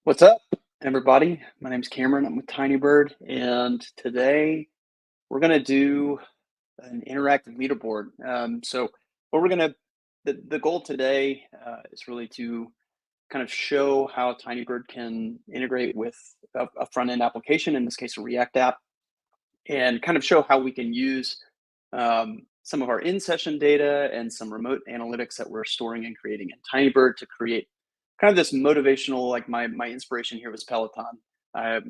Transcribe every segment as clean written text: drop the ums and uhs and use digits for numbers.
What's up, everybody? My name's Cameron. I'm with Tinybird, and today we're gonna do an interactive leaderboard. So, what we're gonna the goal today is really to kind of show how Tinybird can integrate with a front end application, in this case, a React app, and kind of show how we can use some of our in-session data and some remote analytics that we're storing and creating in Tinybird to create kind of this motivational. Like my inspiration here was Peloton. I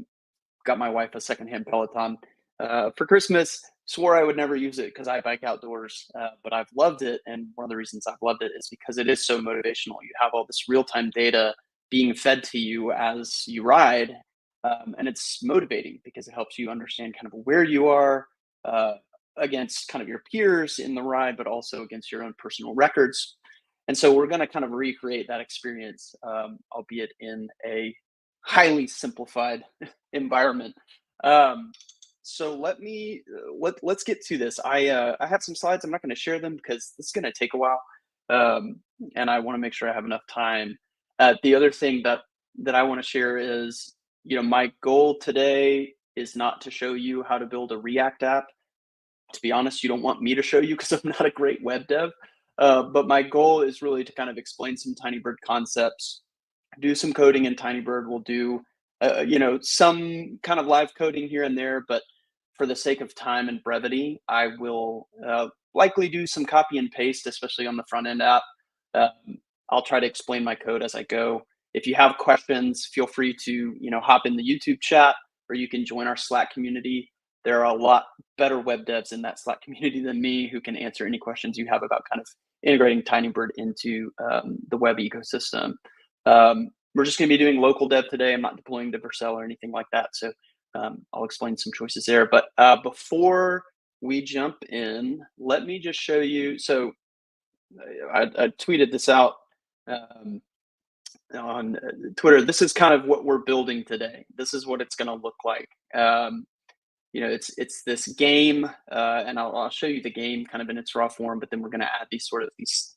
got my wife a secondhand Peloton for Christmas. Swore I would never use it because I bike outdoors, but I've loved it. And one of the reasons I've loved it is because it is so motivational. You have all this real-time data being fed to you as you ride, and it's motivating because it helps you understand kind of where you are uh, against kind of your peers in the ride, but also against your own personal records. And so we're going to kind of recreate that experience, albeit in a highly simplified environment. Um, so let's get to this. I have some slides. I'm not going to share them because this is going to take a while, and I want to make sure I have enough time. The other thing that I want to share is, my goal today is not to show you how to build a React app. To be honest, you don't want me to show you because I'm not a great web dev. But my goal is really to kind of explain some Tinybird concepts, do some coding in Tinybird. We'll do, some kind of live coding here and there, but for the sake of time and brevity, I will likely do some copy and paste, especially on the front end app. I'll try to explain my code as I go. If you have questions, feel free to, hop in the YouTube chat, or you can join our Slack community. There are a lot better web devs in that Slack community than me who can answer any questions you have about kind of integrating Tinybird into the web ecosystem. We're just going to be doing local dev today. I'm not deploying to Vercel or anything like that. So I'll explain some choices there. But before we jump in, let me just show you. So I tweeted this out on Twitter. This is kind of what we're building today. This is what it's going to look like. It's this game, and I'll show you the game kind of in its raw form, but then we're going to add these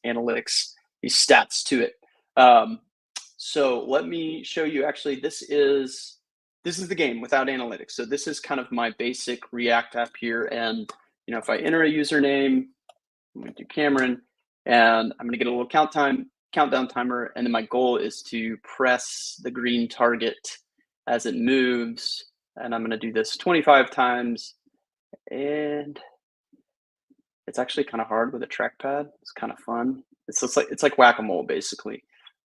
analytics, these stats to it. So let me show you. Actually, this is the game without analytics. So this is kind of my basic React app here, and if I enter a username, I'm going to do Cameron, and I'm going to get a little countdown timer, and then my goal is to press the green target as it moves. And I'm going to do this 25 times. And it's actually kind of hard with a trackpad. It's kind of fun. It's like whack-a-mole, basically.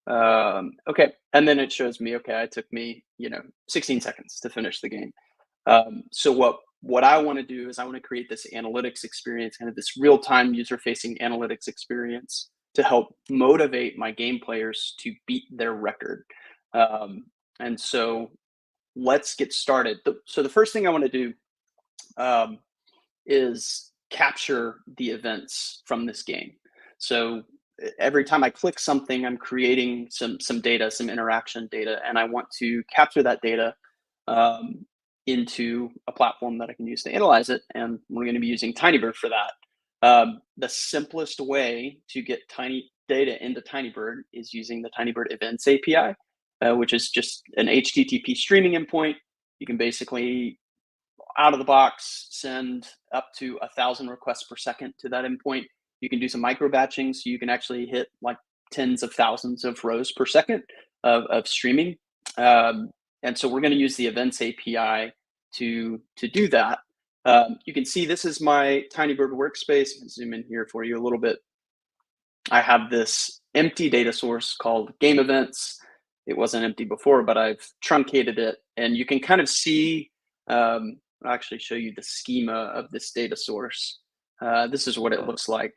Okay. And then it shows me, okay, it took me, 16 seconds to finish the game. So what I want to do is I want to create this analytics experience, kind of this real-time user-facing analytics experience to help motivate my game players to beat their record. And so let's get started. So the first thing I want to do is capture the events from this game. So every time I click something, I'm creating some data, some interaction data, and I want to capture that data into a platform that I can use to analyze it. And we're going to be using Tinybird for that. The simplest way to get tiny data into Tinybird is using the Tinybird Events API. Which is just an HTTP streaming endpoint. You can basically, out of the box, send up to 1,000 requests per second to that endpoint. You can do some micro batching, so you can actually hit like tens of thousands of rows per second of streaming. And so we're going to use the Events API to do that. You can see this is my Tinybird workspace. I can zoom in here for you a little bit. I have this empty data source called game events. It wasn't empty before, but I've truncated it, and you can kind of see, I'll actually show you the schema of this data source. This is what it looks like.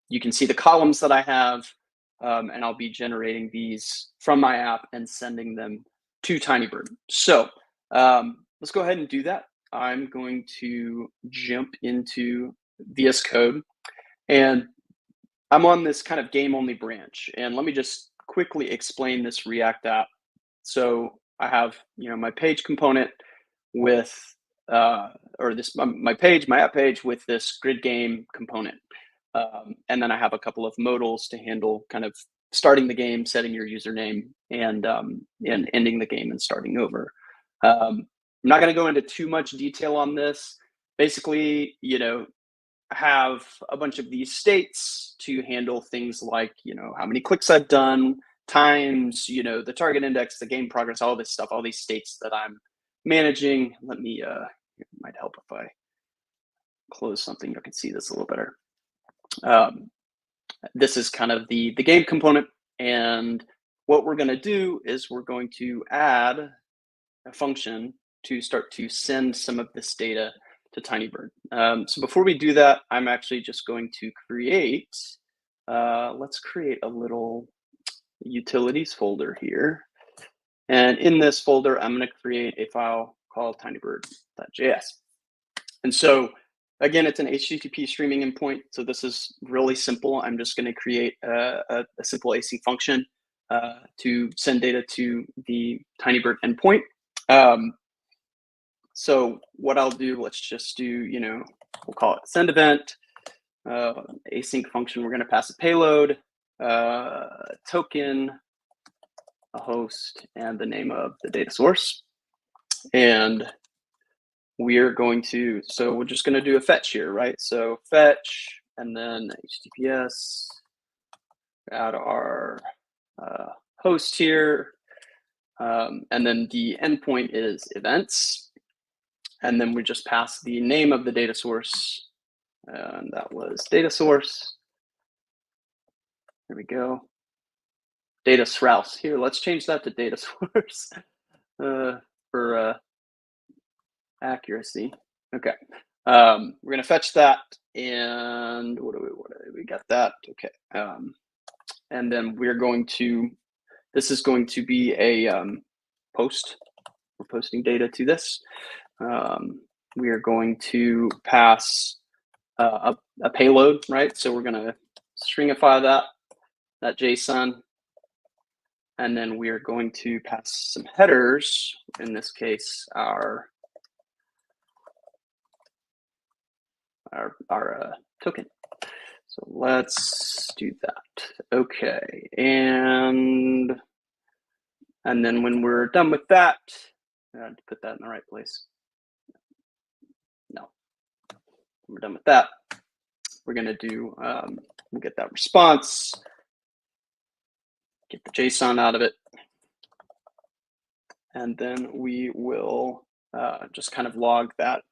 You can see the columns that I have, and I'll be generating these from my app and sending them to Tinybird. So let's go ahead and do that. I'm going to jump into VS Code, and I'm on this kind of game-only branch, and let me just quickly explain this React app. So I have, my page component with, my app page with this grid game component. And then I have a couple of modals to handle kind of starting the game, setting your username, and ending the game and starting over. I'm not going to go into too much detail on this. Basically, have a bunch of these states to handle things like, how many clicks I've done, times, the target index, the game progress, all this stuff, all these states that I'm managing. Let me, it might help if I close something. You can see this a little better. This is kind of the game component. And what we're going to do is we're going to add a function to start to send some of this data to Tinybird. So before we do that, I'm actually just going to create, let's create a little utilities folder here. And in this folder, I'm going to create a file called tinybird.js. And so again, it's an HTTP streaming endpoint. So this is really simple. I'm just going to create a simple AC function to send data to the Tinybird endpoint. So what I'll do, let's just do, we'll call it send event, async function. We're going to pass a payload, token, a host, and the name of the data source. And we're going to, so we're just going to do a fetch here, right? So fetch, and then HTTPS, add our host here. And then the endpoint is events. And then we just pass the name of the data source. And that was data source. There we go. Data source. Here, let's change that to data source for accuracy. Okay. We're going to fetch that. And what do we got that? Okay. And then we're going to, this is going to be a post. We're posting data to this. We are going to pass a payload, right? So we're going to stringify that JSON, and then we are going to pass some headers. In this case, our token. So let's do that. Okay, and then when we're done with that, I had to put that in the right place. No, when we're done with that, we're going to do, we'll get that response, get the JSON out of it, and then we will just kind of log that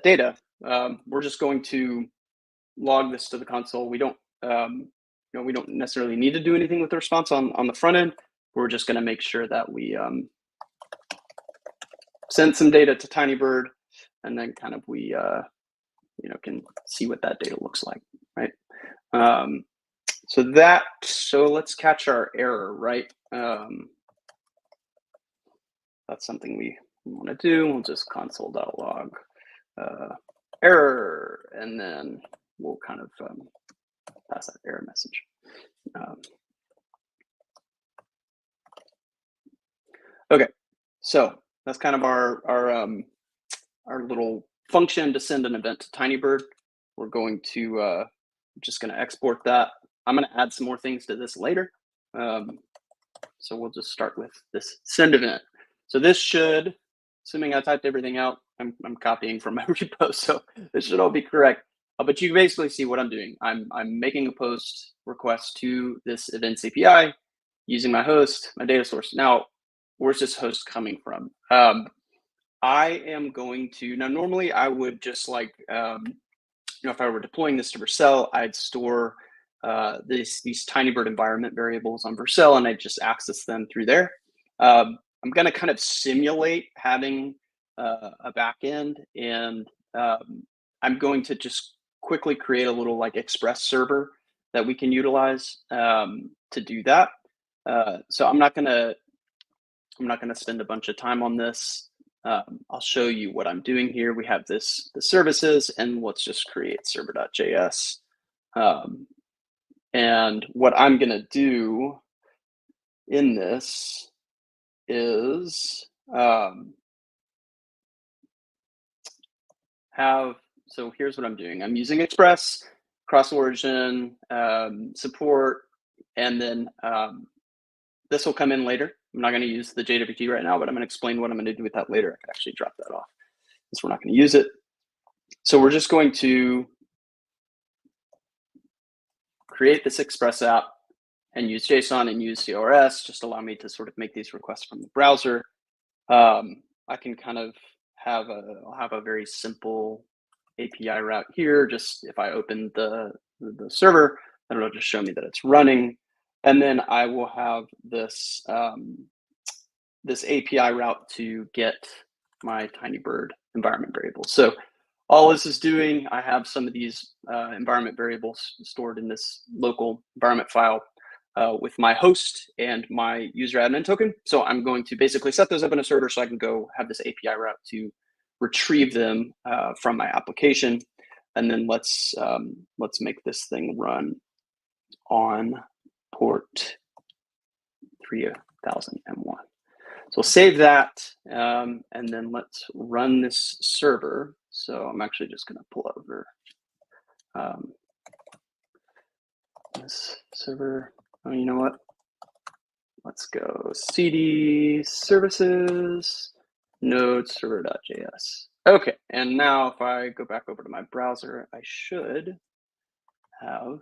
data. We're just going to log this to the console. We don't, we don't necessarily need to do anything with the response on the front end. We're just going to make sure that we send some data to Tinybird, and then kind of we can see what that data looks like, right? So let's catch our error, right? That's something we want to do. We'll just console.log error, and then we'll kind of pass that error message. Okay, so that's kind of our little function to send an event to Tinybird. We're going to just going to export that. I'm going to add some more things to this later. So we'll just start with this send event. So this should, assuming I typed everything out, I'm copying from my repo, so this should all be correct. But you basically see what I'm doing. I'm making a post request to this events API using my host, my data source. Now, where's this host coming from? I am going to, now normally I would just like, if I were deploying this to Vercel, I'd store these Tinybird environment variables on Vercel, and I'd just access them through there. I'm going to kind of simulate having a backend, and I'm going to just quickly create a little like Express server that we can utilize to do that. So I'm not going to spend a bunch of time on this. I'll show you what I'm doing here. We have the services, and let's just create server.js. And what I'm going to do in this is so here's what I'm doing. I'm using Express, cross origin, support, and then this will come in later. I'm not going to use the JWT right now, but I'm going to explain what I'm going to do with that later. I could actually drop that off since we're not going to use it. So we're just going to create this Express app and use JSON and use CRS. Just allow me to sort of make these requests from the browser. I can kind of I'll have a very simple API route here. Just if I open the server, then it'll just show me that it's running. And then I will have this, this API route to get my Tinybird environment variables. So all this is doing, I have some of these environment variables stored in this local environment file with my host and my user admin token. So I'm going to basically set those up in a server so I can go have this API route to retrieve them from my application. And then let's make this thing run on port 3000 M1. So we'll save that, and then let's run this server. So I'm actually just going to pull over this server. Oh, you know what? Let's go cd services node server.js. Okay, and now if I go back over to my browser, I should have,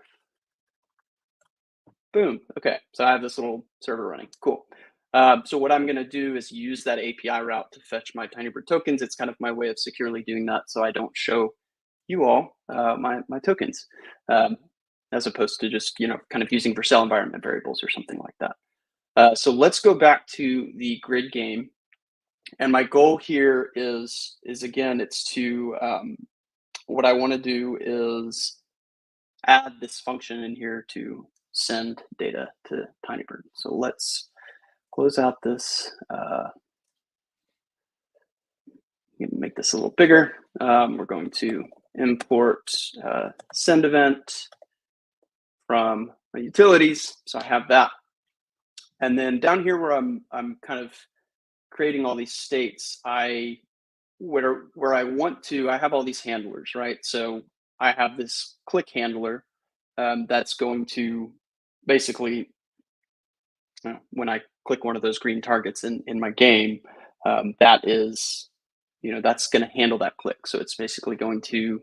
boom. Okay, so I have this little server running. Cool. So what I'm going to do is use that API route to fetch my Tinybird tokens. It's kind of my way of securely doing that so I don't show you all my tokens, as opposed to just, kind of using for cell environment variables or something like that. So let's go back to the grid game. And my goal here is again, it's to, what I want to do is add this function in here to send data to Tinybird. So let's close out this, make this a little bigger. We're going to import send event from my utilities. So I have that. And then down here where I'm kind of creating all these states, where I want to, I have all these handlers, right? So I have this click handler that's going to basically, when I click one of those green targets in my game, that is, that's going to handle that click. So it's basically going to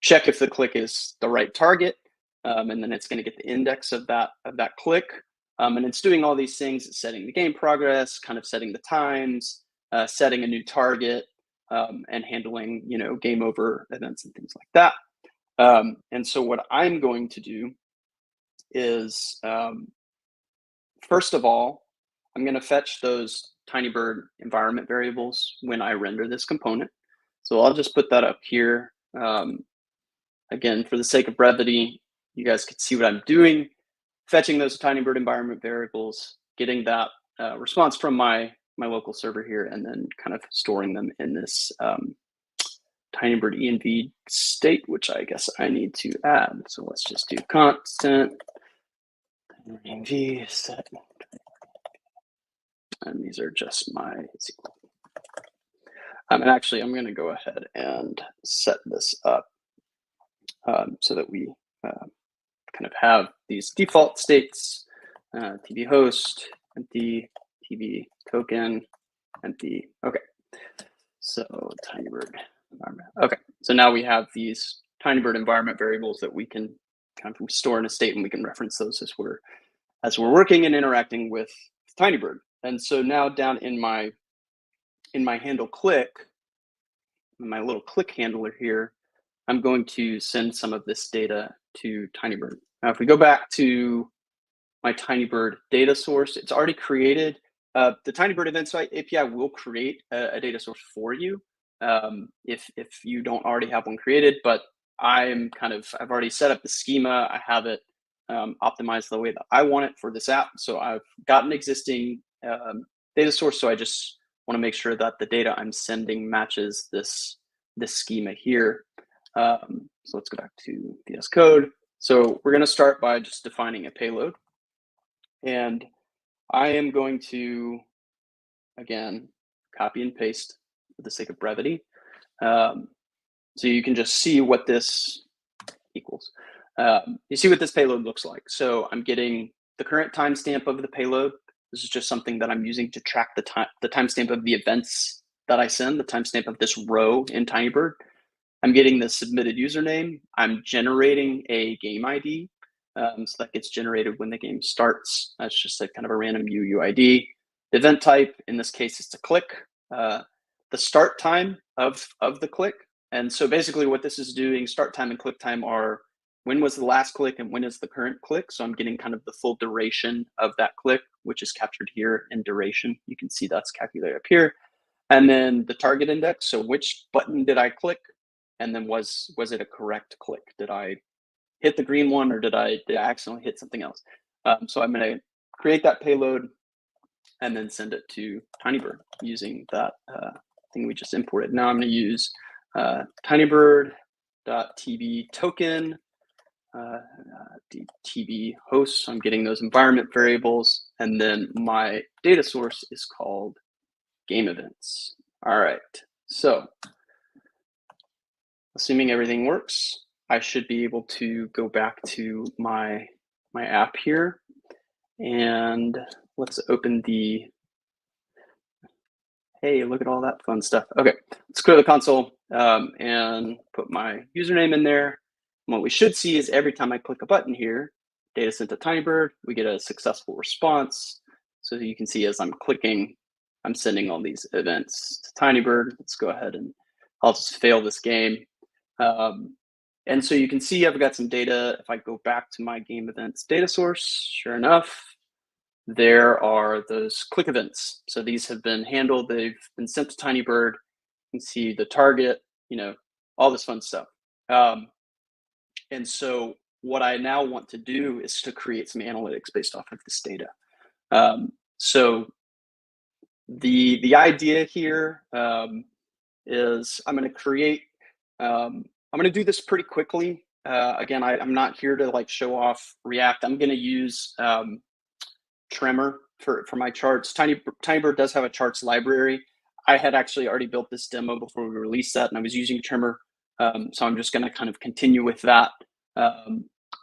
check if the click is the right target, and then it's going to get the index of that click. And it's doing all these things. It's setting the game progress, kind of setting the times, setting a new target, and handling, game over events and things like that. And so what I'm going to do is, first of all, I'm going to fetch those Tinybird environment variables when I render this component. So I'll just put that up here. Again, for the sake of brevity, you guys can see what I'm doing. Fetching those Tinybird environment variables, getting that response from my local server here, and then kind of storing them in this Tinybird env state, which I guess I need to add. So let's just do constant env set. And these are just my SQL. And actually, I'm going to go ahead and set this up so that we kind of have these default states: TB host, empty, TB token, empty. Okay, so Tinybird environment. Okay, so now we have these Tinybird environment variables that we can kind of store in a state, and we can reference those as we're working and interacting with Tinybird. And so now down in my handle click, my little click handler here, I'm going to send some of this data to Tinybird. Now, if we go back to my Tinybird data source, it's already created. The Tinybird Events API will create a data source for you if you don't already have one created. But I've already set up the schema. I have it optimized the way that I want it for this app. So I've got an existing data source. So I just want to make sure that the data I'm sending matches this schema here. So let's go back to VS Code. So we're going to start by just defining a payload. And I am going to, again, copy and paste for the sake of brevity. So you can just see what this equals. You see what this payload looks like. So I'm getting the current timestamp of the payload. This is just something that I'm using to track the timestamp of the events that I send, the timestamp of this row in Tinybird. I'm getting the submitted username. I'm generating a game ID. So that gets generated when the game starts. That's just a kind of a random UUID. The event type, in this case, is to click. The start time of the click. And so basically what this is doing, start time and click time are when was the last click and when is the current click. So I'm getting kind of the full duration of that click, which is captured here in duration. You can see that's calculated up here. And then the target index. So which button did I click? And then was it a correct click? Did I hit the green one or did I accidentally hit something else? So I'm going to create that payload and then send it to Tinybird using that thing we just imported. Now I'm going to use tinybird.tb token, tb host. So I'm getting those environment variables. And then my data source is called game events. All right. So assuming everything works, I should be able to go back to my app here, and let's open the, hey, look at all that fun stuff. Okay, let's clear the console and put my username in there. And what we should see is every time I click a button here, data sent to Tinybird, we get a successful response. So you can see as I'm clicking, I'm sending all these events to Tinybird. Let's go ahead and I'll just fail this game. And so you can see I've got some data. If I go back to my game events data source, sure enough, there are those click events. So these have been handled. They've been sent to Tinybird. You can see the target, all this fun stuff. And so what I now want to do is to create some analytics based off of this data. So the idea here is I'm going to create, I'm going to do this pretty quickly. Again, I'm not here to like show off React. I'm going to use Tremor for my charts. Tinybird does have a charts library. I had actually already built this demo before we released that, and I was using Tremor. So I'm just going to kind of continue with that.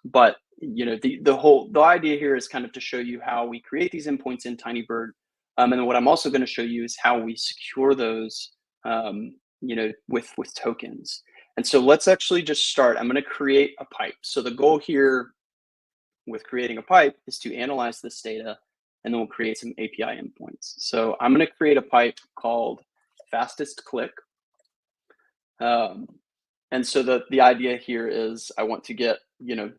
But the idea here is kind of to show you how we create these endpoints in Tinybird. And then what I'm also going to show you is how we secure those, with tokens. And so let's actually just start. I'm going to create a pipe. So the goal here with creating a pipe is to analyze this data, and then we'll create some API endpoints. So I'm going to create a pipe called fastest click. And so the idea here is I want to get, the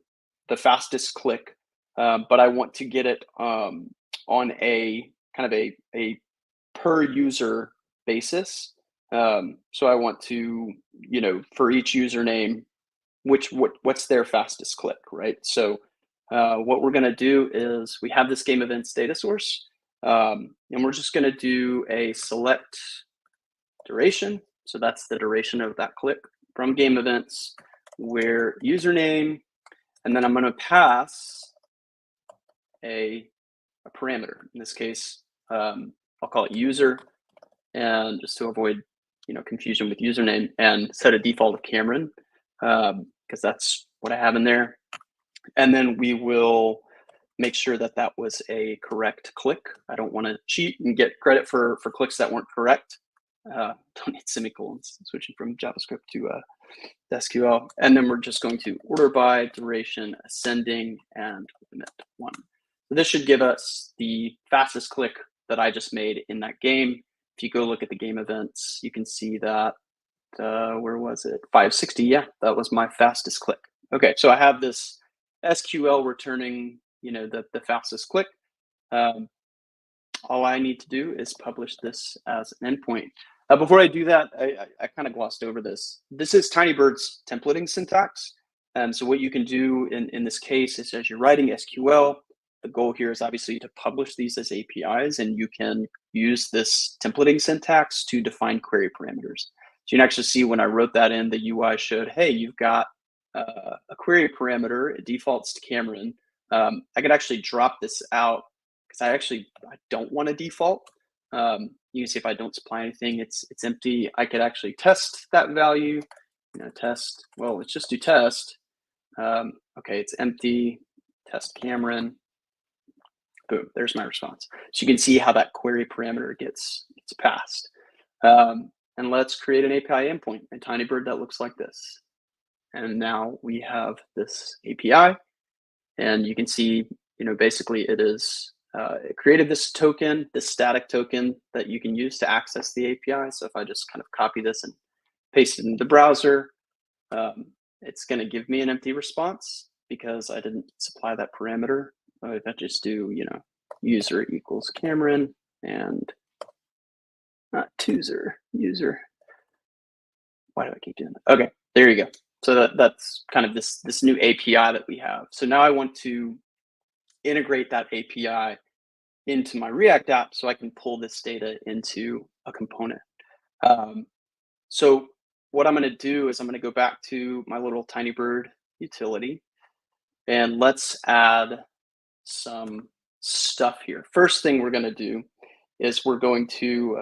fastest click, but I want to get it on a kind of a per user basis. So I want to, for each username, what's their fastest click, right? So what we're going to do is we have this game events data source, and we're just going to do a select duration. So that's the duration of that click from game events, where username, and then I'm going to pass a parameter. In this case, I'll call it user, and just to avoid confusion with username, and set a default of Cameron, because that's what I have in there. And then we will make sure that that was a correct click. I don't want to cheat and get credit for clicks that weren't correct. Don't need semicolons, switching from JavaScript to SQL. And then we're just going to order by duration ascending and limit 1. So this should give us the fastest click that I just made in that game. If you go look at the game events, you can see that, where was it? 560, yeah, that was my fastest click. Okay, so I have this SQL returning, the fastest click. All I need to do is publish this as an endpoint. Before I do that, I kind of glossed over this. This is Tinybird's templating syntax. So what you can do in this case is, as you're writing SQL, the goal here is obviously to publish these as APIs, and you can use this templating syntax to define query parameters. So you can actually see when I wrote that in, the UI showed, hey, you've got a query parameter, it defaults to Cameron. I could actually drop this out because I don't want to default. You can see if I don't supply anything, it's empty. I could actually test that value, test, well, let's just do test. Okay, it's empty, test Cameron. Boom, there's my response. So you can see how that query parameter gets passed. And let's create an API endpoint in Tinybird that looks like this. And now we have this API, and you can see, basically it created this token, this static token that you can use to access the API. So if I just kind of copy this and paste it into the browser, it's going to give me an empty response because I didn't supply that parameter. If I just do, user equals Cameron and not user. Why do I keep doing that? Okay, there you go. So that's kind of this new API that we have. So now I want to integrate that API into my React app so I can pull this data into a component. So what I'm going to do is I'm going to go back to my little Tinybird utility, and let's add some stuff here. First thing we're going to do is we're going to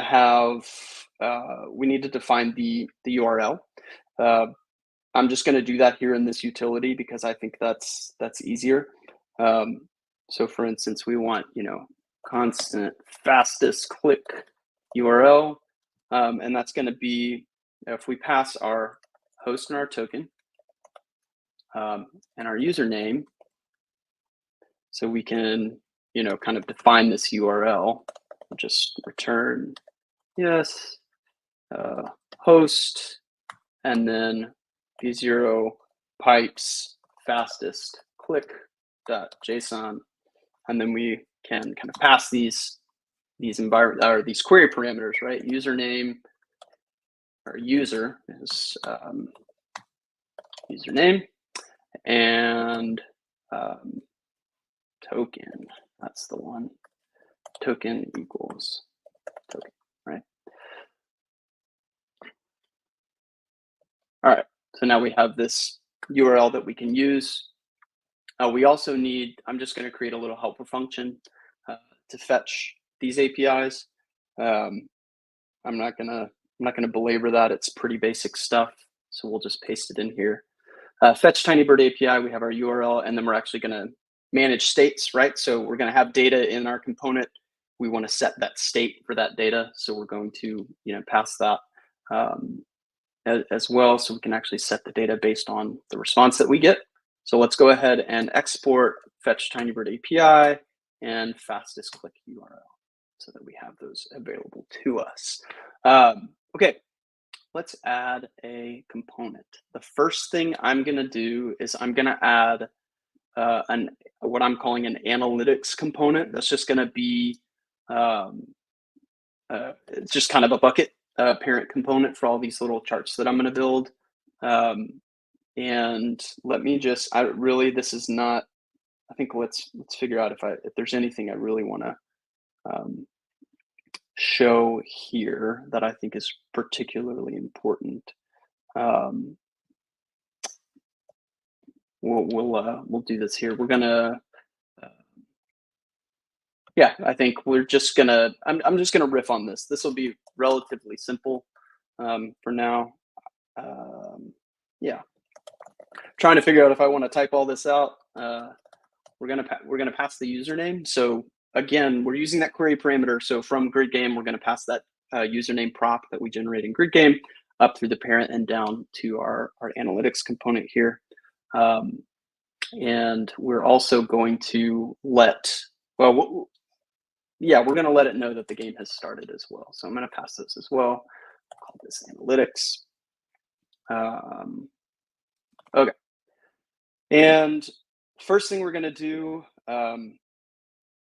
have we need to define the URL. I'm just going to do that here in this utility because I think that's easier. So for instance, we want constant fastest click URL, and that's going to be if we pass our host and our token and our username, so we can kind of define this URL. We'll just return yes, host, and then v0 pipes fastest click .json, and then we can kind of pass these environment or these query parameters, right? Username or user is username, and token, that's the one. Token equals token, right? All right, so now we have this URL that we can use. We also need, I'm just going to create a little helper function to fetch these APIs. I'm not gonna belabor that. It's pretty basic stuff. So we'll just paste it in here. Fetch Tinybird API, we have our URL, and then we're actually gonna manage states, right? So we're gonna have data in our component. We want to set that state for that data. So we're going to, pass that as well. So we can actually set the data based on the response that we get. So let's go ahead and export fetch Tinybird API and fastest click URL so that we have those available to us. Okay, let's add a component. The first thing I'm going to do is I'm going to add what I'm calling an analytics component. That's just going to be it's just kind of a bucket parent component for all these little charts that I'm going to build. And let me just, this is not, I think let's figure out if there's anything I really want to show here that I think is particularly important. We'll do this here. We're gonna, yeah, I think we're just gonna, I'm just gonna riff on this. This will be relatively simple for now. Yeah, trying to figure out if I want to type all this out. We're gonna pass the username. So again, we're using that query parameter. So from grid game, we're gonna pass that username prop that we generate in grid game up through the parent and down to our analytics component here. And we're also going to let, well, yeah, we're gonna let it know that the game has started as well. So I'm gonna pass this as well. I'll call this analytics. Okay. And first thing we're going to do,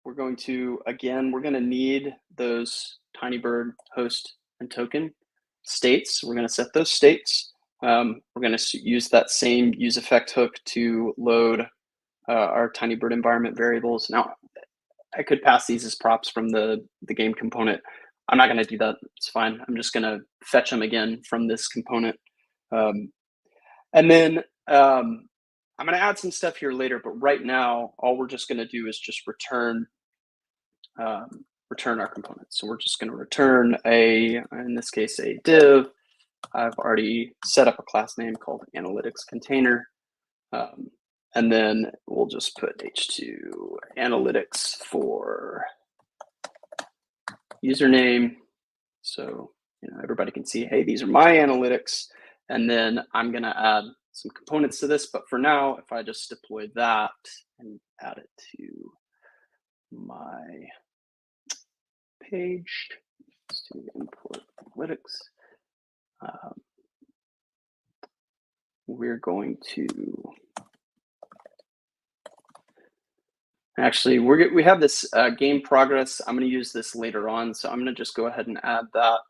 we're going to need those Tinybird host and token states. We're going to set those states. We're going to use that same use effect hook to load our Tinybird environment variables. Now, I could pass these as props from the game component. I'm not going to do that. It's fine. I'm just going to fetch them again from this component. And then I'm going to add some stuff here later, but right now, all we're just going to do is just return our components. So we're just going to return in this case, a div. I've already set up a class name called analytics container. And then we'll just put H2 analytics for username. So, everybody can see, hey, these are my analytics. And then I'm going to add some components to this. But for now, if I just deploy that and add it to my page, let's do import analytics. We're going to actually, we have this game progress. I'm going to use this later on. So I'm going to just go ahead and add that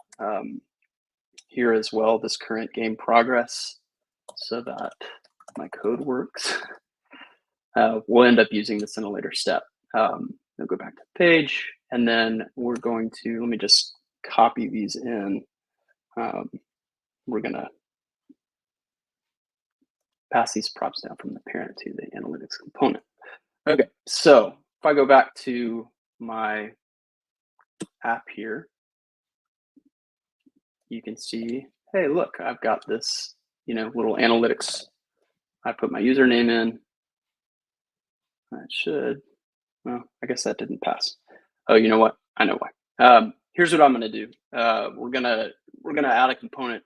here as well, this current game progress, so that my code works. We'll end up using this in a later step. I'll go back to the page, and then we're going to, let me just copy these in. We're going to pass these props down from the parent to the analytics component. Okay, so if I go back to my app here, you can see, hey, look, I've got this, little analytics. I put my username in. That should, well, I guess that didn't pass. Oh, you know what? I know why. Here's what I'm going to do. We're gonna add a component,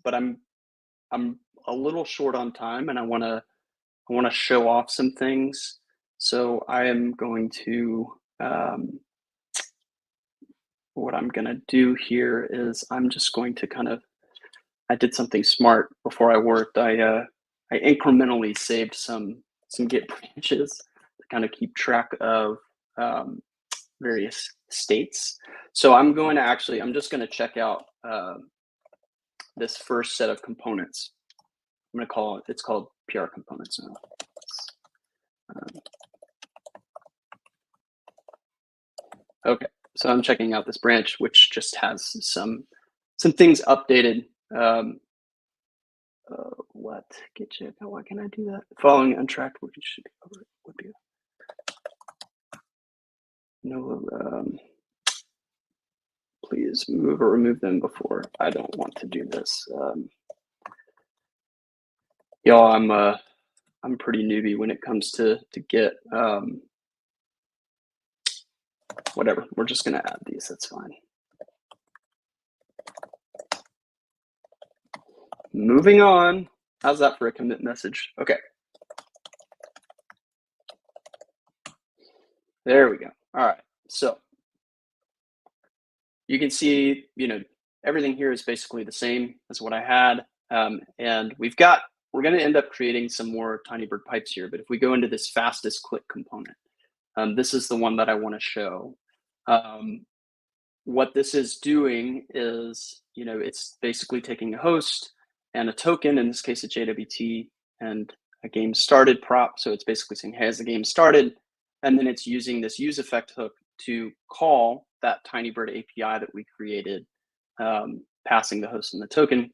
but I'm a little short on time, and I want to show off some things. So I am going to, what I'm going to do here is I'm just going to I did something smart before I worked. I incrementally saved some Git branches to kind of keep track of various states. So I'm just going to check out this first set of components. I'm going to call it, it's called PR components now. Okay, so I'm checking out this branch, which just has some things updated. What? Get you? Why can I do that? Following untracked work should be covered. Would be no. Please move or remove them before. I don't want to do this. Y'all, I'm pretty newbie when it comes to Git. Whatever. We're just gonna add these. That's fine. Moving on. How's that for a commit message? Okay. There we go. All right. So you can see, everything here is basically the same as what I had. And we're going to end up creating some more Tinybird pipes here. But if we go into this fastest click component, this is the one that I want to show. What this is doing is, it's basically taking a host and a token, in this case, a JWT, and a game started prop. So it's basically saying, hey, has the game started? And then it's using this use effect hook to call that Tinybird API that we created, passing the host and the token.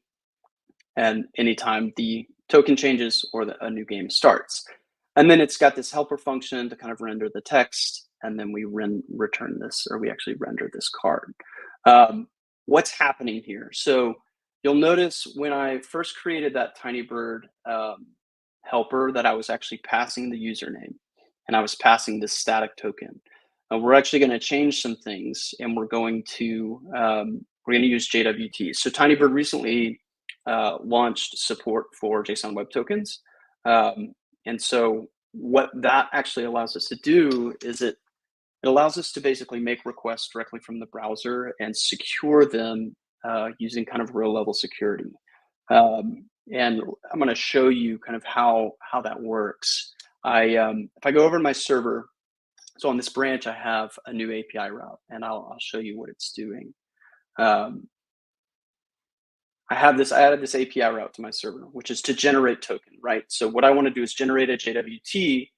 And anytime the token changes or a new game starts. And then it's got this helper function to kind of render the text. And then we return this, or we actually render this card. What's happening here? So you'll notice when I first created that Tinybird helper that I was actually passing the username, and I was passing this static token. We're actually going to change some things, and we're going to use JWTs. So Tinybird recently launched support for JSON Web Tokens, and so what that actually allows us to do is it allows us to basically make requests directly from the browser and secure them using kind of row level security. And I'm going to show you kind of how that works. If I go over to my server, so on this branch, I have a new API route, and I'll show you what it's doing. I added this API route to my server, which is to generate token, right? So what I want to do is generate a JWT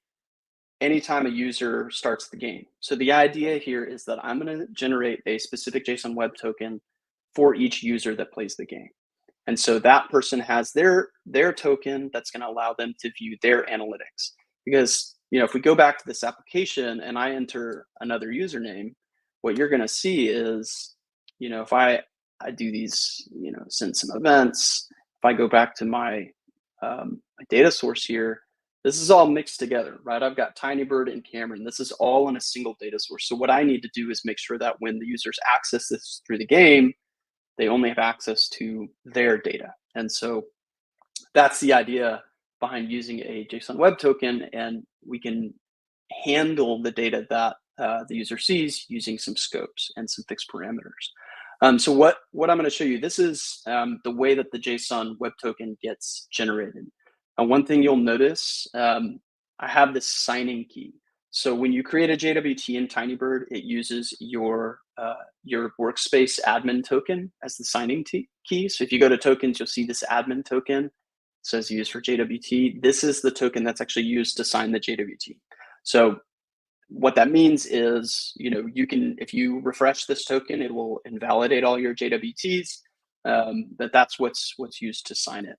anytime a user starts the game. So the idea here is that I'm going to generate a specific JSON Web Token for each user that plays the game. And so that person has their token that's going to allow them to view their analytics. Because, if we go back to this application and I enter another username, what you're going to see is, if I do these, send some events, if I go back to my, my data source here, This is all mixed together, right? I've got Tinybird and Cameron. This is all in a single data source. So what I need to do is make sure that when the users access this through the game, they only have access to their data. And so that's the idea behind using a JSON web token, and we can handle the data that the user sees using some scopes and some fixed parameters. So what I'm going to show you, this is the way that the JSON web token gets generated. One thing you'll notice, I have this signing key. So when you create a JWT in Tinybird, it uses your workspace admin token as the signing key. So if you go to tokens, you'll see this admin token. It says used for JWT. This is the token that's actually used to sign the JWT. So what that means is, you can, if you refresh this token, it will invalidate all your JWTs, but that's what's used to sign it.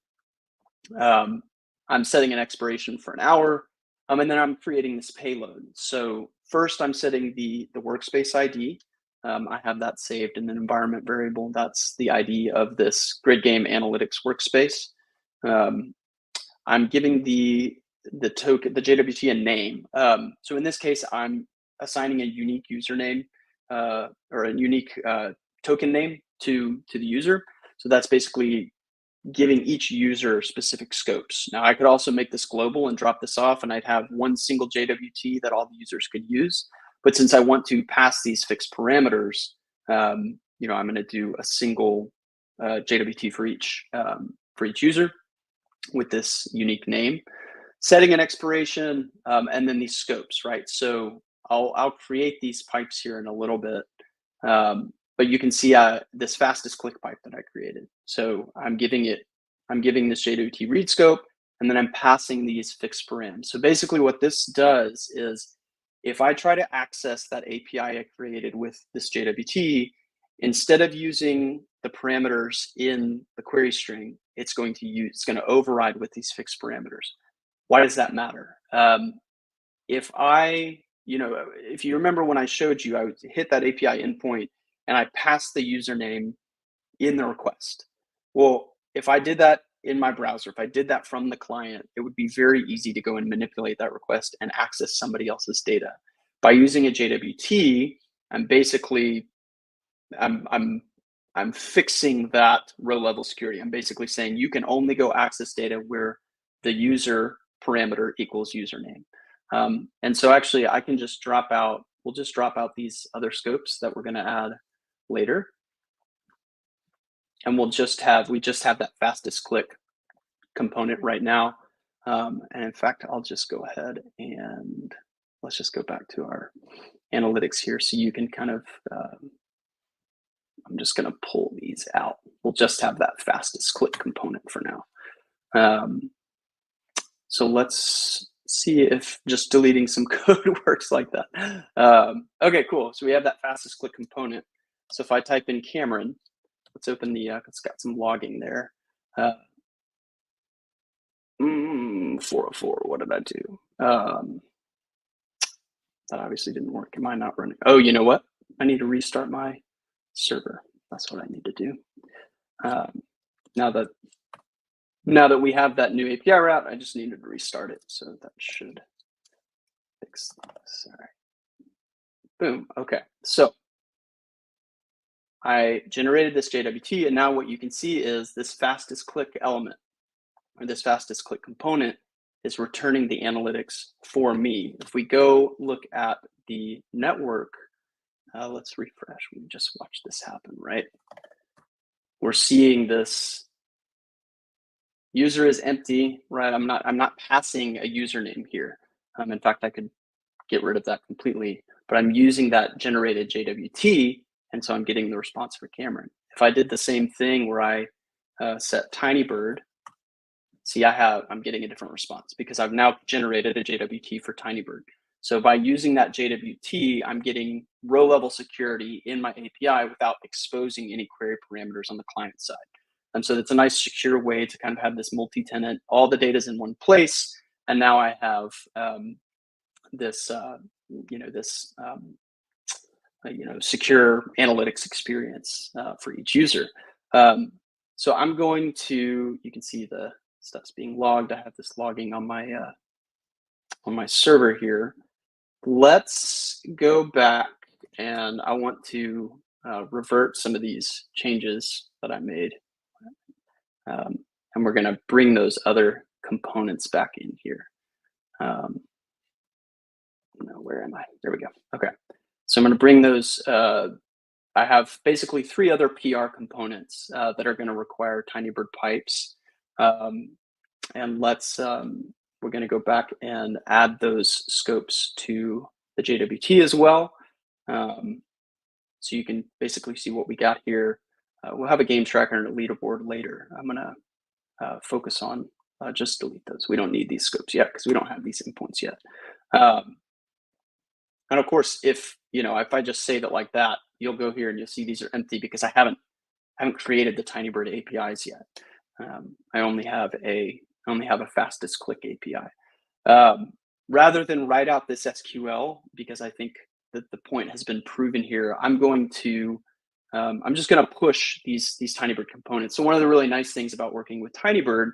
I'm setting an expiration for an hour, and then I'm creating this payload. So first I'm setting the workspace ID. I have that saved in an environment variable. That's the ID of this grid game analytics workspace. I'm giving the token, the JWT, a name. So in this case, I'm assigning a unique username or a unique token name to the user. So that's basically giving each user specific scopes. Now I could also make this global and drop this off, and I'd have one single JWT that all the users could use. But since I want to pass these fixed parameters, I'm going to do a single JWT for each user with this unique name, setting an expiration, and then these scopes, right? So I'll create these pipes here in a little bit, but you can see this fastest click pipe that I created. So I'm giving this JWT read scope, and then I'm passing these fixed params. So basically what this does is, if I try to access that API I created with this JWT, instead of using the parameters in the query string, it's going to override with these fixed parameters. Why does that matter? If you remember when I showed you, I would hit that API endpoint and I passed the username in the request. Well, if I did that in my browser, if I did that from the client, it would be very easy to go and manipulate that request and access somebody else's data. By using a JWT, I'm basically I'm fixing that row level security. I'm basically saying you can only go access data where the user parameter equals username. And so actually I can just we'll just drop out these other scopes that we're going to add later. And we just have that fastest click component right now. And in fact, I'll just go ahead and let's just go back to our analytics here so you can kind of, I'm just going to pull these out. We'll just have that fastest click component for now. So let's see if just deleting some code works like that. Okay, cool. So we have that fastest click component. So if I type in Cameron, let's open it's got some logging there. 404, what did I do? That obviously didn't work. Am I not running? Oh, you know what? I need to restart my server. That's what I need to do. Now that we have that new API route, I just needed to restart it. So that should fix this. All right. Boom. Okay. So I generated this JWT, and now what you can see is this fastest click element, or this fastest click component, is returning the analytics for me. If we go look at the network, let's refresh. We just watched this happen, right? We're seeing this user is empty, right? I'm not passing a username here. In fact, I could get rid of that completely, but I'm using that generated JWT, and so I'm getting the response for Cameron. If I did the same thing where I set Tinybird, see, I'm getting a different response because I've now generated a JWT for Tinybird. So by using that JWT, I'm getting row level security in my API without exposing any query parameters on the client side. And so it's a nice secure way to kind of have this multi-tenant, all the data's in one place. And now I have this secure analytics experience for each user. So I'm going to, you can see the stuff's being logged. I have this logging on my on my server here. Let's go back, and I want to revert some of these changes that I made. And we're going to bring those other components back in here. No, where am I? There we go. Okay. So I'm going to bring those. I have basically 3 other PR components that are going to require Tinybird pipes. And we're going to go back and add those scopes to the JWT as well. So you can basically see what we got here. We'll have a game tracker and a leaderboard later. I'm going to focus on just delete those. We don't need these scopes yet because we don't have these endpoints yet. And of course, if I just save it like that, you'll go here and you'll see these are empty because I haven't created the Tinybird APIs yet. I only have a fastest click API. Rather than write out this SQL, because I think that the point has been proven here, I'm just going to push these Tinybird components. So one of the really nice things about working with Tinybird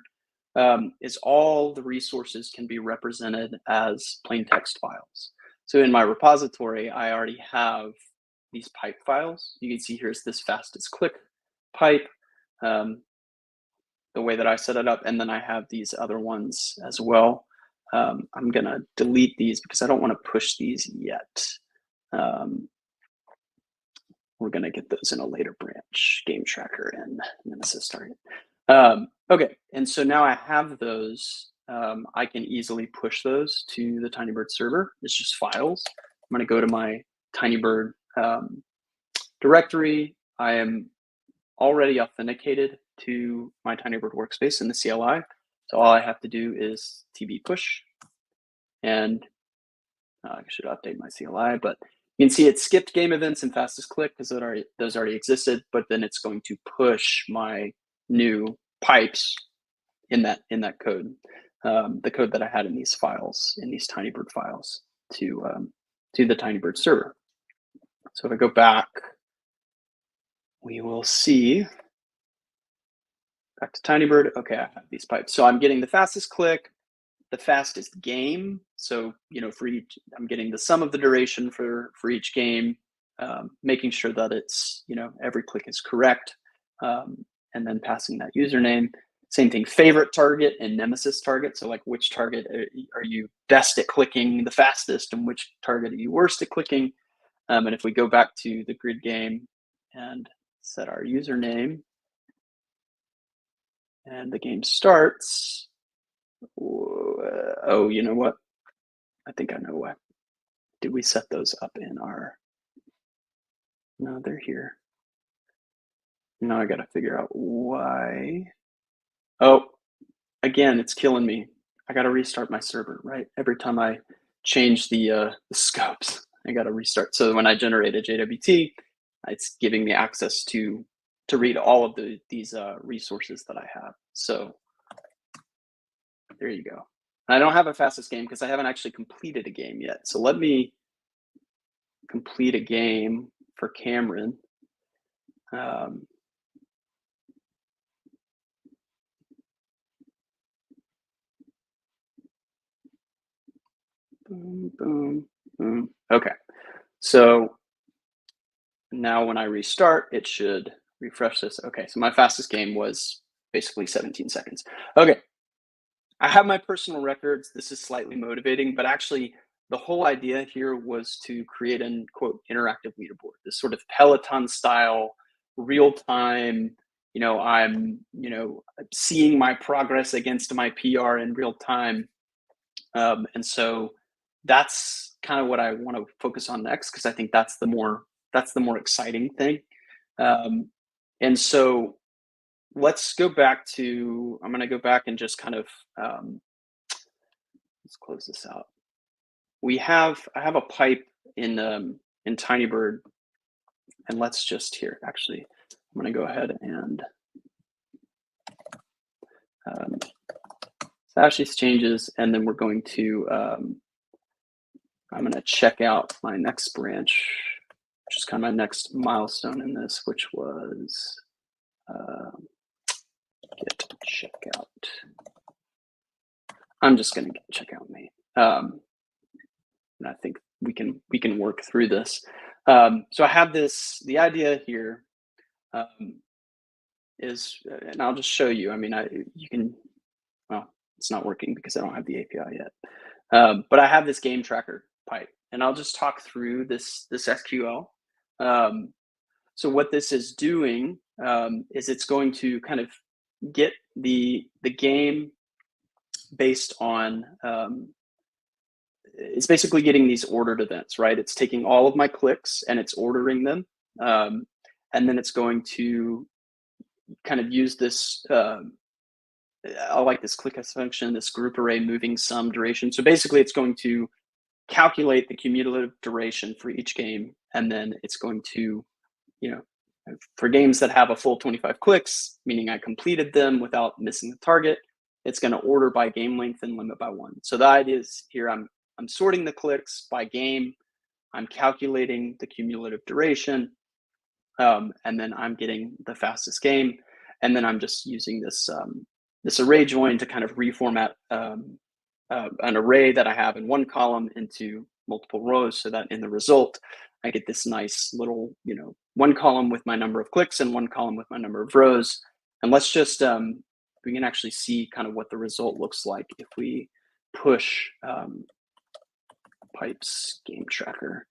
is all the resources can be represented as plain text files. So in my repository, I already have these pipe files. You can see here's this fastest click pipe, the way that I set it up, and then I have these other ones as well. I'm going to delete these because I don't want to push these yet. We're going to get those in a later branch, game tracker and Nemesis target. Okay, and so now I have those. I can easily push those to the Tinybird server. It's just files. I'm going to go to my Tinybird directory. I am already authenticated to my Tinybird workspace in the CLI. So all I have to do is tb push, and I should update my CLI, but you can see it skipped game events and fastest click because those already existed, but then it's going to push my new pipes in that code, the code that I had in these files, in these Tinybird files, to the Tinybird server. So if I go back, we will see, back to Tinybird. Okay, I have these pipes. So I'm getting the fastest click, the fastest game. So, for each, I'm getting the sum of the duration for each game, making sure that it's, every click is correct, and then passing that username. Same thing, favorite target and nemesis target. So like which target are you best at clicking the fastest and which target are you worst at clicking? And if we go back to the grid game and set our username and the game starts, oh, you know what? I think I know why. Did we set those up in our, no, they're here. Now I got to figure out why. Oh, again, it's killing me. I got to restart my server, right? Every time I change the scopes, I got to restart. So when I generate a JWT, it's giving me access to read all of these resources that I have. So there you go. And I don't have a fastest game because I haven't actually completed a game yet. So let me complete a game for Cameron. Boom, boom, boom. Okay, so now when I restart, it should refresh this. Okay, so my fastest game was basically 17 seconds. Okay, I have my personal records. This is slightly motivating, but actually the whole idea here was to create an, quote, interactive leaderboard, this sort of Peloton style, real time, I'm, seeing my progress against my PR in real time. And so that's kind of what I want to focus on next, because I think that's the more exciting thing. And so let's go back to, I'm going to go back and just kind of, let's close this out. I have a pipe in Tinybird, and let's just here, actually, I'm going to go ahead and slash these changes, and then we're going to, I'm going to check out my next branch, which is kind of my next milestone in this, which was get checkout. I'm just going to get checkout me. I think we can work through this. So I have this. The idea here is, and I'll just show you. I mean, you can. Well, it's not working because I don't have the API yet. But I have this game tracker pipe, and I'll just talk through this SQL. So what this is doing is it's going to kind of get the game based on it's basically getting these ordered events, right? It's taking all of my clicks and it's ordering them, and then it's going to kind of use this. I like this click function, this group array moving sum duration. So basically, it's going to calculate the cumulative duration for each game, and then it's going to, for games that have a full 25 clicks, meaning I completed them without missing the target, it's going to order by game length and limit by 1. So the idea is here I'm sorting the clicks by game, I'm calculating the cumulative duration, and then I'm getting the fastest game, and then I'm just using this array join to kind of reformat an array that I have in one column into multiple rows, so that in the result I get this nice little, one column with my number of clicks and one column with my number of rows. And let's just we can actually see kind of what the result looks like if we push pipes game tracker.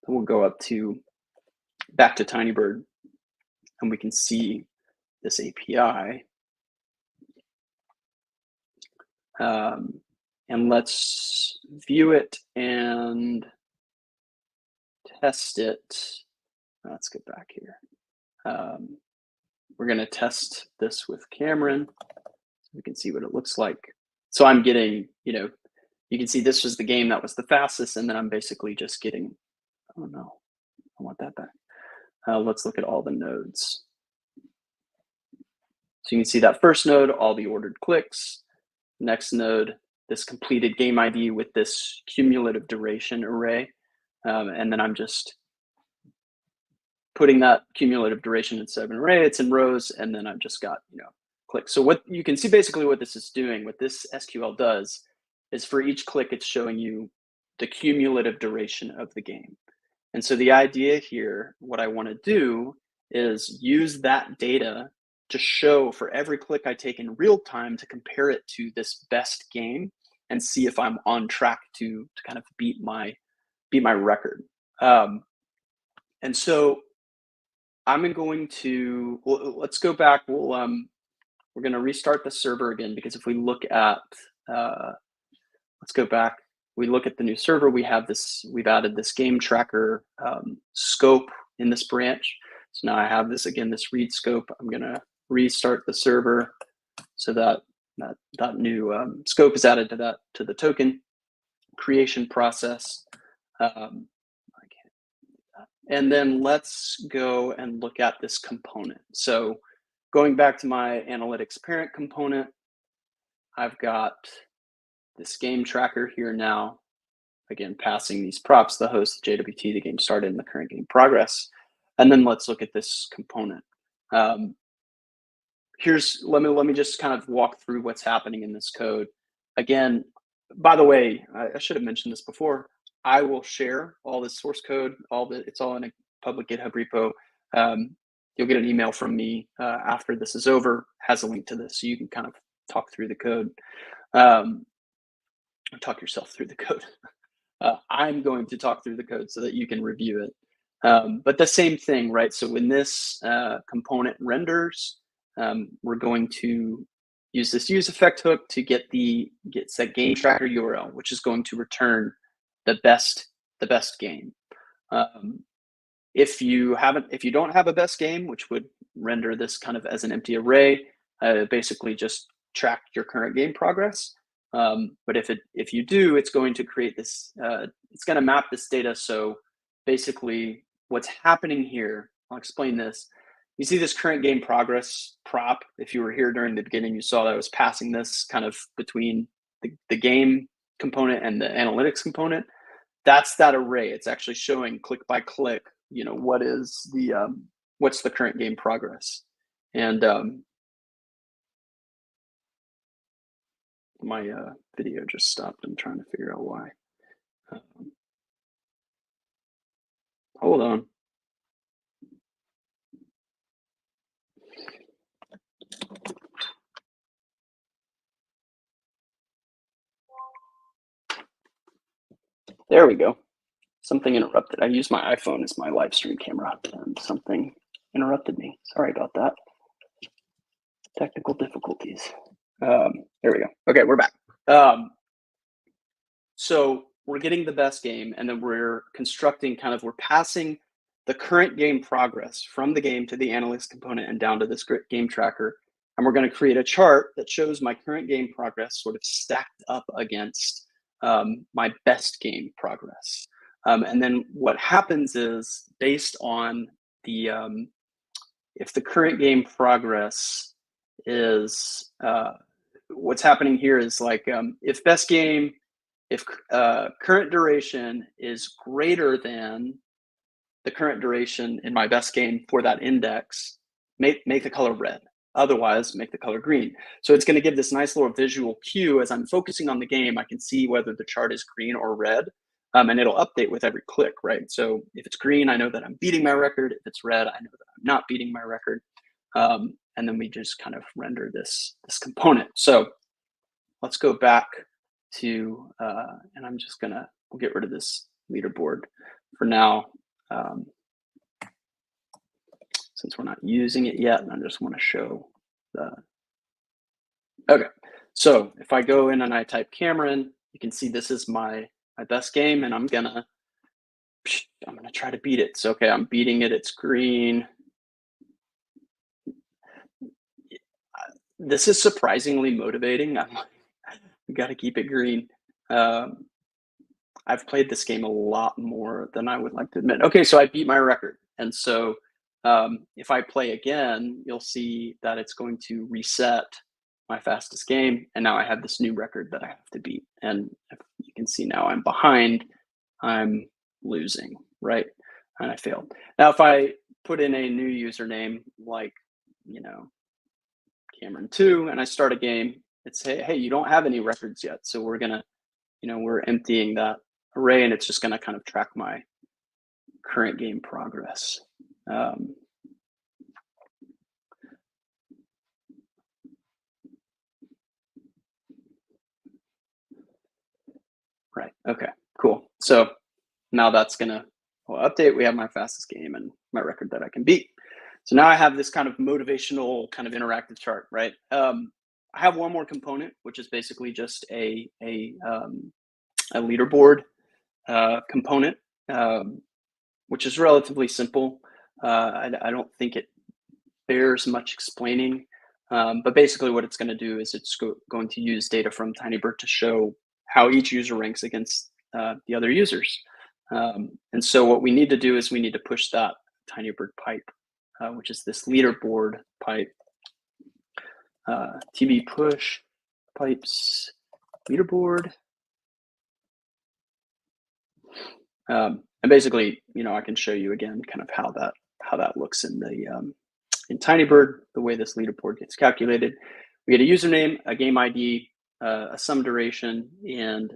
And we'll go back to Tinybird, and we can see this API. And let's view it and test it. Let's get back here. We're going to test this with Cameron so we can see what it looks like. So I'm getting, you can see this was the game that was the fastest, and then I'm basically just getting, oh no, I want that back. Let's look at all the nodes. So you can see that first node, all the ordered clicks. Next node, this completed game ID with this cumulative duration array. And then I'm just putting that cumulative duration instead of an array, it's in rows, and then I've just got, clicks. So what you can see basically what this is doing, what this SQL does, is for each click, it's showing you the cumulative duration of the game. And so the idea here, what I want to do is use that data to show for every click I take in real time to compare it to this best game and see if I'm on track to kind of beat my record. And so I'm going to, let's go back. We're going to restart the server again, because if we look at, let's go back. We look at the new server, we've added this game tracker scope in this branch. So now I have this, again, this read scope. I'm going to restart the server so that new scope is added to the token creation process. And then let's go and look at this component. So going back to my analytics parent component, I've got this game tracker here now, again, passing these props, the host, the JWT, the game started, and the current game progress. And then let's look at this component. Let me just kind of walk through what's happening in this code. Again, by the way, I should have mentioned this before. I will share all this source code, it's all in a public GitHub repo. You'll get an email from me after this is over, has a link to this, so you can kind of talk through the code, talk yourself through the code. I'm going to talk through the code so that you can review it. But the same thing, right? So when this component renders, we're going to use this use effect hook to get that game tracker URL, which is going to return the best game. If you don't have a best game, which would render this kind of as an empty array, basically just track your current game progress. But if you do, it's going to create this. It's going to map this data. So basically, what's happening here, I'll explain this. You see this current game progress prop. If you were here during the beginning, you saw that I was passing this kind of between the game component and the analytics component. That's that array. It's actually showing click by click, what's the current game progress. And my video just stopped. I'm trying to figure out why. Hold on. There we go. Something interrupted. I use my iPhone as my live stream camera, and something interrupted me. Sorry about that. Technical difficulties. There we go. Okay, we're back. So we're getting the best game, and then we're constructing we're passing the current game progress from the game to the analytics component and down to this game tracker. And we're going to create a chart that shows my current game progress sort of stacked up against my best game progress. And then what happens is, based on the, if the current game progress is, what's happening here is if best game, if current duration is greater than the current duration in my best game for that index, make the color red. Otherwise, make the color green. So it's going to give this nice little visual cue. As I'm focusing on the game, I can see whether the chart is green or red, and it'll update with every click, right? So if it's green, I know that I'm beating my record. If it's red, I know that I'm not beating my record. And then we just kind of render this component. So let's go back to, and I'm just we'll get rid of this leaderboard for now, since we're not using it yet, and I just want to show okay. So if I go in and I type Cameron, you can see this is my best game, and I'm gonna try to beat it. So okay, I'm beating it. It's green. This is surprisingly motivating. I'm like, we got to keep it green. I've played this game a lot more than I would like to admit. Okay, so I beat my record, and so if I play again, you'll see that it's going to reset my fastest game, and now I have this new record that I have to beat. And if you can see now I'm behind, I'm losing, right? And I failed. Now, if I put in a new username like, Cameron2, and I start a game, it's hey, you don't have any records yet, so we're gonna, we're emptying that array, and it's just gonna kind of track my current game progress. Right. Okay. Cool. So now that's gonna update. We have my fastest game and my record that I can beat. So now I have this kind of motivational, kind of interactive chart, right? I have one more component, which is basically just a leaderboard component, which is relatively simple. I don't think it bears much explaining, but basically what it's going to do is it's going to use data from Tinybird to show how each user ranks against the other users. And so what we need to do is we need to push that Tinybird pipe, which is this leaderboard pipe, TB push pipes leaderboard. And basically, I can show you again kind of how that looks in the in Tinybird, the way this leaderboard gets calculated. We get a username, a game ID, a sum duration, and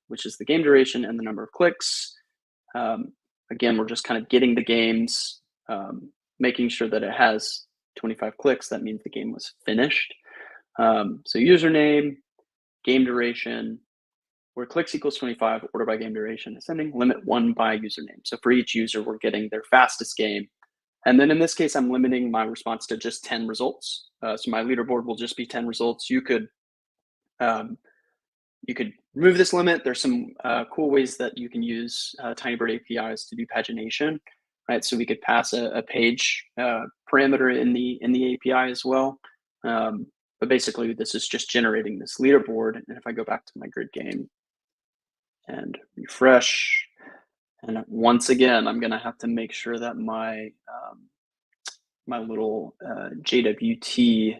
which is the game duration, and the number of clicks. Again, we're just kind of getting the games, making sure that it has 25 clicks. That means the game was finished. So username, game duration, where clicks equals 25, order by game duration ascending, limit 1 by username. So for each user, we're getting their fastest game. And then in this case, I'm limiting my response to just 10 results. So my leaderboard will just be 10 results. You could remove this limit. There's some cool ways that you can use Tinybird APIs to do pagination, right? So we could pass a page parameter in the API as well. But basically, this is just generating this leaderboard. And if I go back to my grid game and refresh, and once again, I'm going to have to make sure that my my little JWT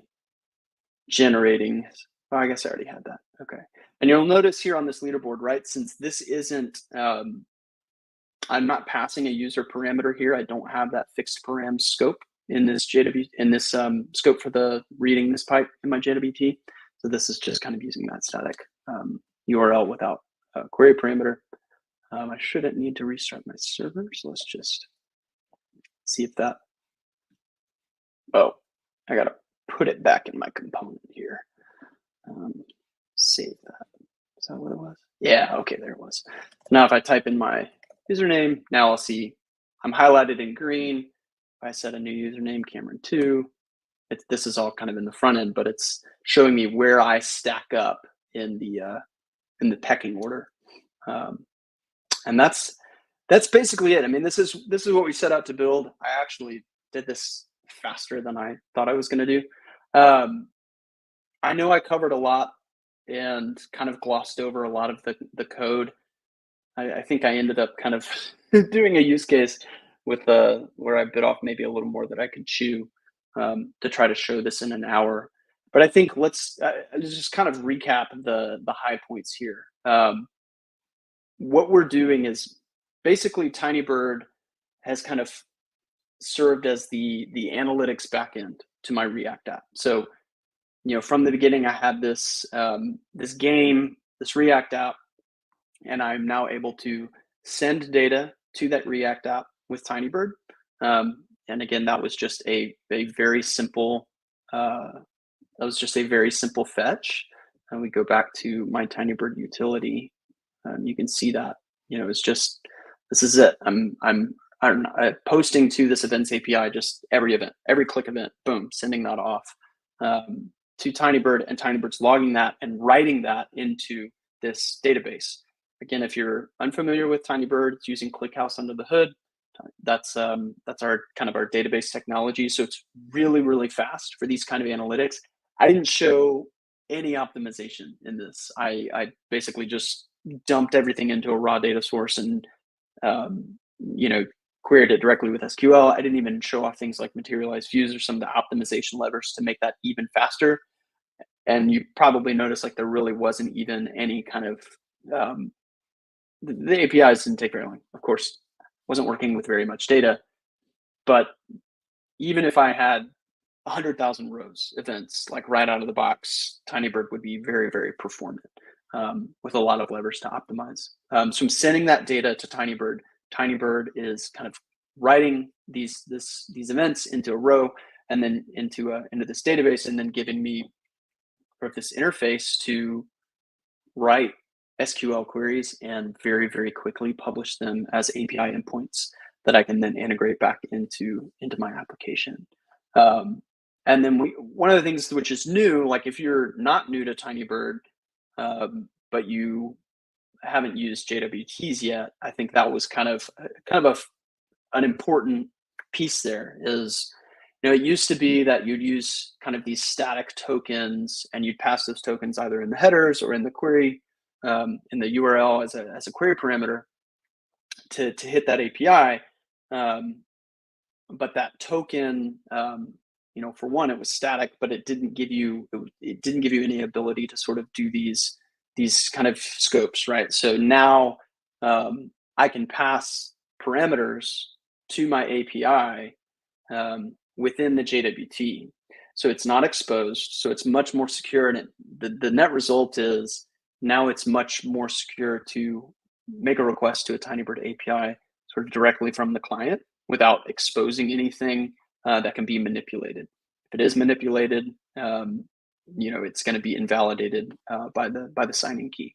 generating. Oh, I guess I already had that. Okay. And you'll notice here on this leaderboard, right, since this isn't, I'm not passing a user parameter here. I don't have that fixed param scope in this scope for the reading this pipe in my JWT. So this is just kind of using that static URL without a query parameter. I shouldn't need to restart my server, so let's just see if that, oh, I gotta put it back in my component here. Save that. Is that what it was? Yeah, okay, there it was. Now if I type in my username, now I'll see I'm highlighted in green. If I set a new username, Cameron2, this is all kind of in the front end, but it's showing me where I stack up in the pecking order. And that's basically it. I mean, this is what we set out to build. I actually did this faster than I thought I was going to do. I know I covered a lot and kind of glossed over a lot of the code. I think I ended up kind of doing a use case with where I bit off maybe a little more that I could chew to try to show this in an hour. But I think let's just kind of recap the high points here. What we're doing is basically Tinybird has kind of served as the analytics backend to my React app. So, from the beginning, I had this this game, this React app, and I'm now able to send data to that React app with Tinybird. And again, that was just a very simple fetch. And we go back to my Tinybird utility. You can see that it's just this is it. I'm posting to this events API just every event, every click event, boom, sending that off to Tinybird, and Tinybird's logging that and writing that into this database. Again, if you're unfamiliar with Tinybird, it's using ClickHouse under the hood. That's our kind of our database technology. So it's really, really fast for these kind of analytics. I didn't show any optimization in this. I basically just dumped everything into a raw data source and queried it directly with SQL. I didn't even show off things like materialized views or some of the optimization levers to make that even faster. And you probably noticed like there really wasn't even any kind of the APIs didn't take very long. Of course, wasn't working with very much data, but even if I had 100,000 rows events like right out of the box, Tinybird would be very, very performant with a lot of levers to optimize. So I'm sending that data to Tinybird. Tinybird is kind of writing these events into a row and then into this database, and then giving me sort of this interface to write SQL queries and very, very quickly publish them as API endpoints that I can then integrate back into my application. And then one of the things which is new, like if you're not new to Tinybird, but you haven't used JWTs yet, I think that was kind of an important piece there is, it used to be that you'd use kind of these static tokens and you'd pass those tokens either in the headers or in the query, in the URL as a query parameter to hit that API. But that token, for one, it was static, but it didn't give you any ability to sort of do these kind of scopes, right? So now I can pass parameters to my API within the JWT. So it's not exposed. So it's much more secure. And the net result is now it's much more secure to make a request to a Tinybird API sort of directly from the client without exposing anything that can be manipulated. If it is manipulated, it's going to be invalidated by the signing key.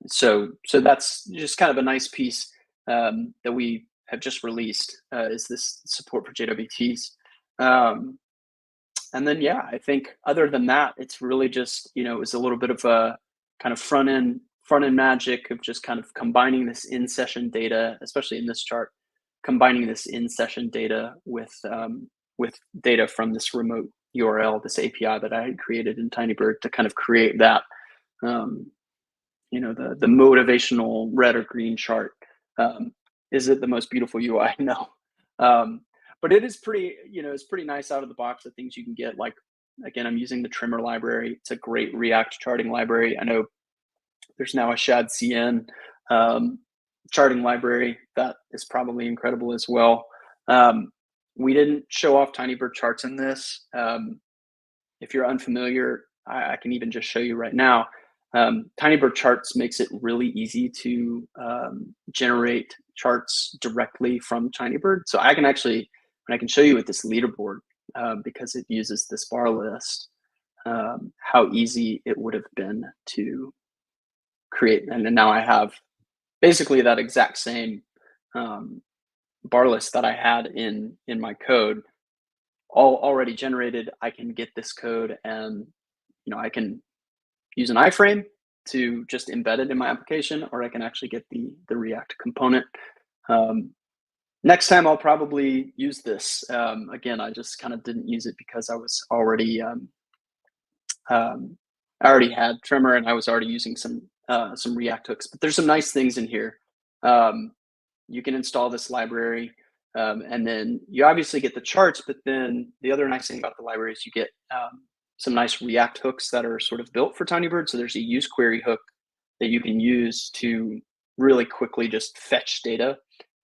So that's just kind of a nice piece that we have just released is this support for JWTs. And then, I think other than that, it's really just, it's a little bit of a kind of front end magic of just kind of combining this in-session data, especially in this chart, combining this in-session data with data from this remote URL, this API that I had created in Tinybird to kind of create that, the motivational red or green chart. Is it the most beautiful UI? No. But it is pretty, it's pretty nice out of the box, the things you can get. Like, again, I'm using the trimmer library. It's a great React charting library. I know there's now a Shad CN charting library that is probably incredible as well. We didn't show off Tinybird charts in this. If you're unfamiliar, I can even just show you right now. Tinybird charts makes it really easy to generate charts directly from Tinybird. So I can actually, and I can show you with this leaderboard, because it uses this bar list, how easy it would have been to create. And then now I have basically that exact same bar list that I had in my code, all already generated. I can get this code, and I can use an iframe to just embed it in my application, or I can actually get the React component. Next time I'll probably use this. Again, I just kind of didn't use it because I was already I already had Tremor, and I was already using some React hooks. But there's some nice things in here. You can install this library, and then you obviously get the charts. But then the other nice thing about the library is you get some nice React hooks that are sort of built for Tinybird. So there's a use query hook that you can use to really quickly just fetch data.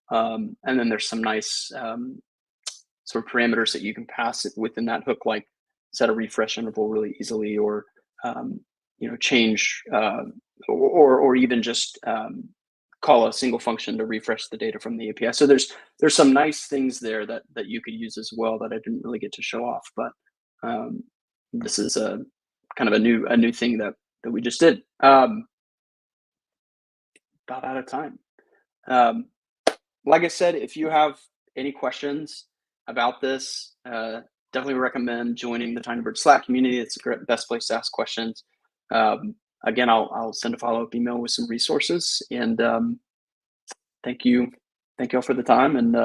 And then there's some nice sort of parameters that you can pass it within that hook, like set a refresh interval really easily, or change, or even just call a single function to refresh the data from the API. So there's some nice things there that you could use as well that I didn't really get to show off, but this is a kind of a new thing that we just did. About out of time. Like I said, if you have any questions about this, definitely recommend joining the Tinybird Slack community. It's the best place to ask questions. Again, I'll send a follow-up email with some resources, and thank you all for the time, and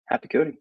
happy coding.